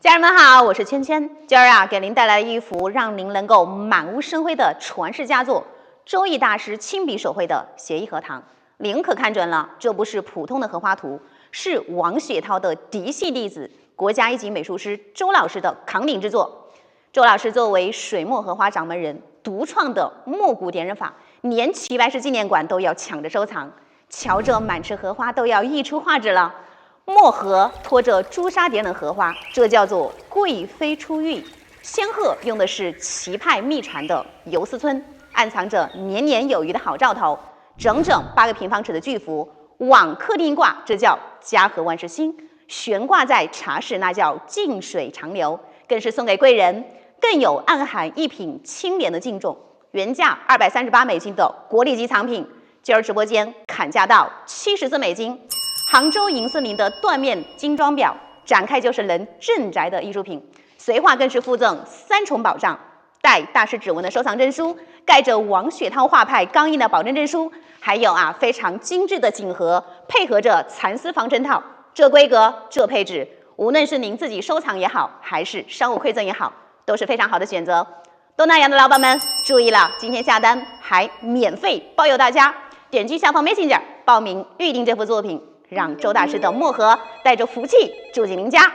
家人们好，我是芊芊。今儿啊，给您带来一幅让您能够满屋生辉的传世佳作——周易大师亲笔手绘的协议荷塘。您可看准了，这不是普通的荷花图，是王雪涛的嫡系弟子、国家一级美术师周老师的扛鼎之作。周老师作为水墨荷花掌门人，独创的墨古点染法，连齐白石纪念馆都要抢着收藏。瞧这满池荷花都要溢出画纸了。墨荷托着朱砂点染荷花，这叫做贵妃出浴。仙鹤用的是齐派秘传的游丝皴，暗藏着年年有余的好兆头。整整8个平方尺的巨幅，往客厅挂，这叫家和万事兴；悬挂在茶室，那叫静水长流，更是送给贵人，更有暗含一品清廉的敬重。原价$238的国力级藏品，今儿直播间砍价到$74。杭州银丝林的缎面精装裱，展开就是能镇宅的艺术品。随画更是附赠3重保障，带大师指纹的收藏证书，盖着王雪涛画派钢印的保证证书，还有非常精致的锦盒，配合着蚕丝防尘套。这规格，这配置，无论是您自己收藏也好，还是商务馈赠也好，都是非常好的选择。东南亚的老板们注意了，今天下单还免费包邮大家，点击下方 Messenger 报名预定这幅作品。让周大师的墨荷带着福气住进您家。